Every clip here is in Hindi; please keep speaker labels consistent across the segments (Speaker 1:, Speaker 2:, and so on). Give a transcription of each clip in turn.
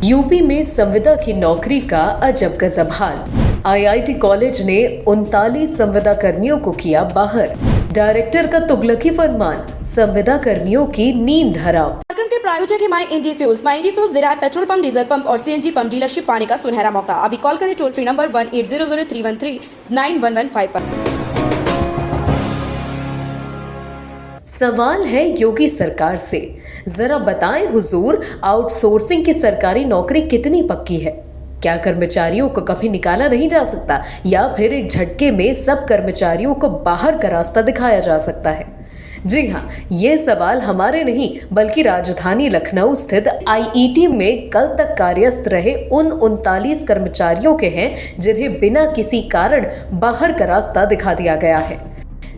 Speaker 1: यूपी में संविदा की नौकरी का अजब गजब हाल। आईआईटी कॉलेज ने 39 संविदा कर्मियों को किया बाहर। डायरेक्टर का तुगलकी फरमान, संविदा कर्मियों की नींद हराम।
Speaker 2: कार्यक्रम के प्रायोजक है माई इंडी फ्यूज दे रहा है पेट्रोल पंप, डीजल पंप और सीएनजी पंप डीलरशिप पाने का सुनहरा मौका। अभी कॉल करें टोल फ्री नंबर 180031391115 पर।
Speaker 1: सवाल है योगी सरकार से, जरा बताएं हुजूर, आउटसोर्सिंग की सरकारी नौकरी कितनी पक्की है? क्या कर्मचारियों को कभी निकाला नहीं जा सकता, या फिर एक झटके में सब कर्मचारियों को बाहर का रास्ता दिखाया जा सकता है? जी हाँ, ये सवाल हमारे नहीं बल्कि राजधानी लखनऊ स्थित आईईटी में कल तक कार्यरत रहे उन 39 कर्मचारियों के हैं जिन्हें बिना किसी कारण बाहर का रास्ता दिखा दिया गया है।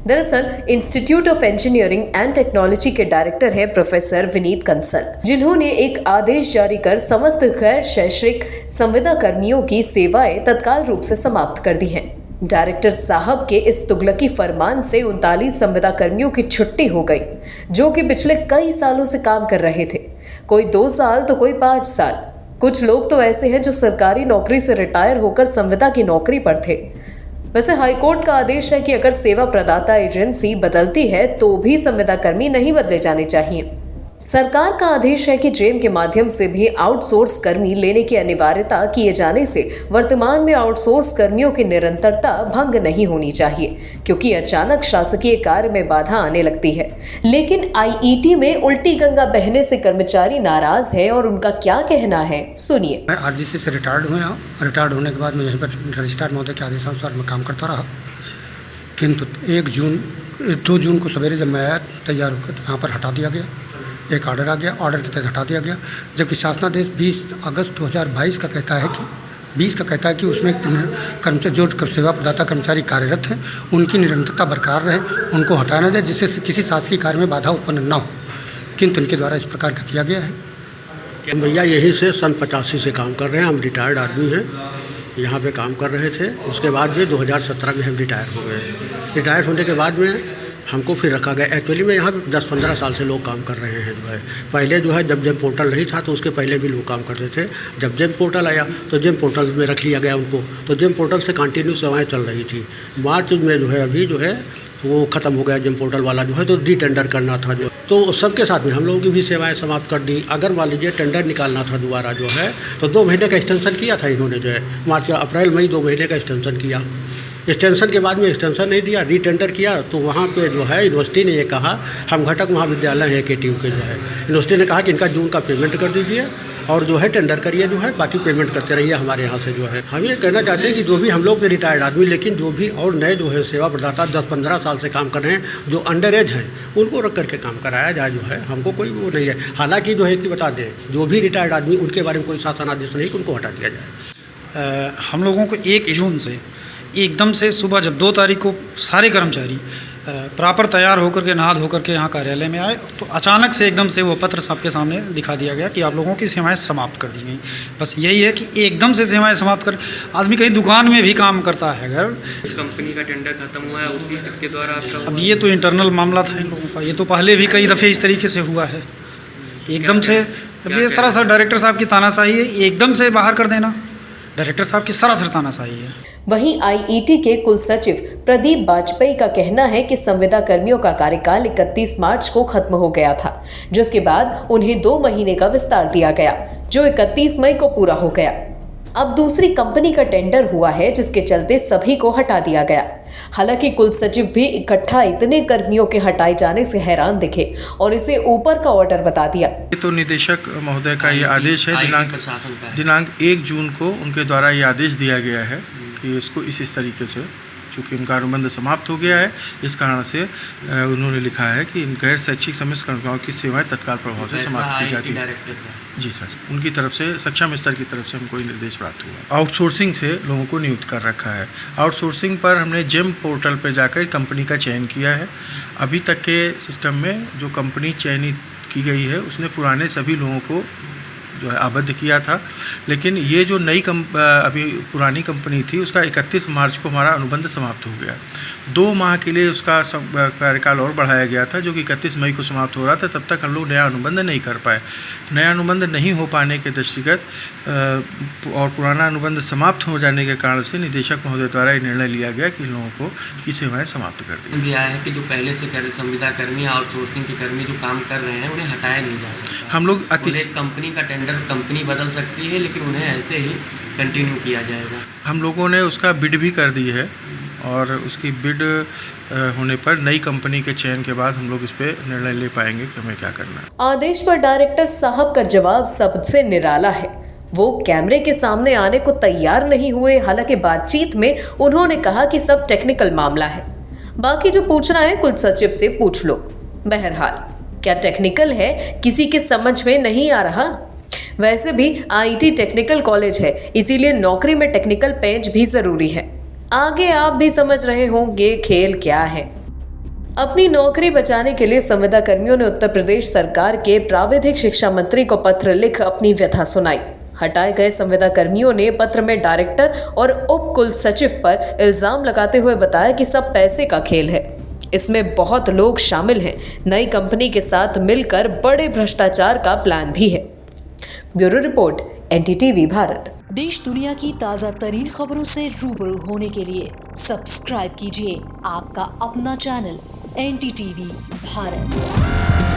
Speaker 1: दरअसल institute of engineering and technology के डायरेक्टर हैं प्रोफेसर विनीत कंसल, जिन्होंने एक आदेश जारी कर समस्त गैर शैक्षिक संविदा कर्मियों की सेवाएं तत्काल रूप से समाप्त कर दी हैं। डायरेक्टर साहब के इस तुगलकी फरमान से 39 संविदा कर्मियों की छुट्टी हो गई, जो कि पिछले कई सालों से काम कर रहे थे। कोई 2 साल तो कोई 5 साल। कुछ लोग तो ऐसे हैं जो सरकारी नौकरी से रिटायर होकर संविदा की नौकरी पर थे। वैसे हाईकोर्ट का आदेश है कि अगर सेवा प्रदाता एजेंसी बदलती है तो भी संविदा कर्मी नहीं बदले जाने चाहिए। सरकार का आदेश है कि जेम के माध्यम से भी आउटसोर्स कर्मी लेने की अनिवार्यता किए जाने से वर्तमान में आउटसोर्स कर्मियों की निरंतरता भंग नहीं होनी चाहिए, क्योंकि अचानक शासकीय कार्य में बाधा आने लगती है। लेकिन आईईटी में उल्टी गंगा बहने से कर्मचारी नाराज है और उनका क्या कहना है, सुनिए।
Speaker 3: मैं आरजीसी से रिटायर्ड हुए हूँ। रिटायर्ड होने के बाद मैं यहीं पर रजिस्ट्रार महोदय के आदेशानुसार मैं काम करता रहा, किंतु 2 जून को सवेरे जब मैं आया तैयार होकर यहाँ पर हटा दिया गया। एक ऑर्डर आ गया, ऑर्डर के तहत हटा दिया गया, जबकि शासनादेश 20 अगस्त 2022 का कहता है कि उसमें कर्मचारी जो सेवा प्रदाता कर्मचारी कार्यरत हैं उनकी निरंतरता बरकरार रहे, उनको हटाया न जाए, जिससे किसी शासकीय कार्य में बाधा उत्पन्न न हो, किंतु उनके द्वारा इस प्रकार का किया गया है।
Speaker 4: भैया यहीं से सन 85 से काम कर रहे हैं, हम रिटायर्ड आदमी हैं, यहाँ पे काम कर रहे थे। उसके बाद भी 2017 में हम रिटायर हो गए। रिटायर होने के बाद में हमको फिर रखा गया। एक्चुअली में यहाँ 10-15 साल से लोग काम कर रहे हैं। जो है पहले जो है जब जेम पोर्टल नहीं था तो उसके पहले भी लोग काम करते थे। जब जेम पोर्टल आया तो जेम पोर्टल में रख लिया गया उनको, तो जेम पोर्टल से कंटिन्यू सेवाएं चल रही थी। मार्च में जो है अभी जो है वो ख़त्म हो गया जेम पोर्टल वाला जो है, तो री-टेंडर करना था जो, तो सबके साथ में हम लोगों की भी सेवाएं समाप्त कर दी। अगर मान लीजिए टेंडर निकालना था दोबारा जो है, तो 2 महीने का एक्सटेंशन किया था इन्होंने जो है, मार्च या अप्रैल मई 2 महीने का एक्सटेंशन किया। एक्सटेंशन के बाद में एक्सटेंशन नहीं दिया, री-टेंडर किया, तो वहाँ पे जो है यूनिवर्सिटी ने ये कहा, हम घटक महाविद्यालय हैं केटीयू के जो है, यूनिवर्सिटी ने कहा कि इनका जून का पेमेंट कर दीजिए और जो है टेंडर करिए, जो है बाकी पेमेंट करते रहिए हमारे यहाँ से जो है। हम ये कहना चाहते हैं कि जो भी हम लोग रिटायर्ड आदमी, लेकिन जो भी और नए जो है सेवा प्रदाता 10-15 साल से काम कर रहे हैं, जो अंडर एज हैं, उनको रख करके काम कराया जाए जो है, हमको कोई वो नहीं है। हालांकि जो है कि बता दें, जो भी रिटायर्ड आदमी उनके बारे में कोई शासन आदेश नहीं कि उनको हटा दिया जाए।
Speaker 5: हम लोगों को 1 जून से एकदम से सुबह जब 2 तारीख को सारे कर्मचारी प्रॉपर तैयार होकर के नहा धो करके यहाँ कार्यालय में आए, तो अचानक से एकदम से वो पत्र सबके सामने दिखा दिया गया कि आप लोगों की सेवाएं समाप्त कर दी गई। बस यही है कि एकदम से सेवाएं समाप्त कर, आदमी कहीं दुकान में भी काम करता है, अगर
Speaker 6: कंपनी का टेंडर खत्म हुआ है उसी के द्वारा आपका,
Speaker 5: अब ये तो इंटरनल मामला था इन लोगों का, ये तो पहले भी कई दफ़े इस तरीके से हुआ है। एकदम से अब ये सरासर डायरेक्टर साहब की तानाशाही है, एकदम से बाहर कर देना डायरेक्टर साहब की सरासर तानाशाही है।
Speaker 1: वहीं आईईटी के कुल सचिव प्रदीप वाजपेयी का कहना है कि संविदा कर्मियों का कार्यकाल 31 मार्च को खत्म हो गया था, जिसके बाद उन्हें 2 महीने का विस्तार दिया गया, जो 31 मई को पूरा हो गया। अब दूसरी कंपनी का टेंडर हुआ है, जिसके चलते सभी को हटा दिया गया। हालांकि कुल सचिव भी इकट्ठा इतने कर्मियों के हटाए जाने से हैरान दिखे और इसे ऊपर का ऑर्डर बता दिया।
Speaker 7: ये तो निदेशक महोदय का ये आदेश है, दिनांक 1 जून को उनके द्वारा ये आदेश दिया गया है कि इसको इस तरीके से, चूँकि उनका अनुबंध समाप्त हो गया है, इस कारण से उन्होंने लिखा है कि गैर शैक्षिक समस्त कर्मचारियों की सेवाएं तत्काल प्रभाव से समाप्त की जाती है। जी सर, उनकी तरफ से सक्षम स्तर की तरफ से हमको निर्देश प्राप्त हुआ। आउटसोर्सिंग से लोगों को नियुक्त कर रखा है। आउटसोर्सिंग पर हमने जेम पोर्टल पर जाकर कंपनी का चयन किया है। अभी तक के सिस्टम में जो कंपनी चयनित की गई है उसने पुराने सभी लोगों को जो है आबद्ध किया था। लेकिन ये जो नई अभी पुरानी कंपनी थी उसका 31 मार्च को हमारा अनुबंध समाप्त हो गया। 2 माह के लिए उसका कार्यकाल और बढ़ाया गया था, जो कि 31 मई को समाप्त हो रहा था। तब तक हम लोग नया अनुबंध नहीं कर पाए। नया अनुबंध नहीं हो पाने के दृष्टिगत और पुराना अनुबंध समाप्त हो जाने के कारण से निदेशक महोदय द्वारा ये निर्णय लिया गया कि इन लोगों को की सेवाएँ समाप्त कर दी।
Speaker 8: भी आया है कि जो पहले से संविदा कर्मी आउटसोर्सिंग के कर्मी जो काम कर रहे हैं उन्हें हटाया नहीं जा सकता।
Speaker 7: हम लोग
Speaker 8: कंपनी का टेंडर कंपनी बदल सकती है, लेकिन उन्हें ऐसे ही कंटिन्यू किया जाएगा।
Speaker 7: हम लोगों ने उसका बिड भी कर दी है और उसकी बिड होने पर नई कंपनी के चयन के बाद हम लोग इस पे निर्णय ले पाएंगे कि हमें क्या करना है।
Speaker 1: आदेश पर डायरेक्टर साहब का जवाब सबसे निराला है। वो कैमरे के सामने आने को तैयार नहीं हुए। हालांकि बातचीत में उन्होंने कहा कि सब टेक्निकल मामला है, बाकी जो पूछना है कुल सचिव से पूछ लो। बहरहाल क्या टेक्निकल है किसी के समझ में नहीं आ रहा। वैसे भी आईटी टेक्निकल कॉलेज है, इसीलिए नौकरी में टेक्निकल पेज भी जरूरी है। आगे आप भी समझ रहे होंगे खेल क्या है। अपनी नौकरी बचाने के लिए संविदा कर्मियों ने उत्तर प्रदेश सरकार के प्राविधिक शिक्षा मंत्री को पत्र लिख अपनी व्यथा सुनाई। हटाए गए संविदा कर्मियों ने पत्र में डायरेक्टर और उप कुल सचिव पर इल्जाम लगाते हुए बताया कि सब पैसे का खेल है, इसमें बहुत लोग शामिल हैं। नई कंपनी के साथ मिलकर बड़े भ्रष्टाचार का प्लान भी है। Bureau report, NDTV Bharat.
Speaker 9: देश दुनिया की ताज़ा तरीन खबरों से रूबरू होने के लिए सब्सक्राइब कीजिए आपका अपना चैनल NDTV भारत।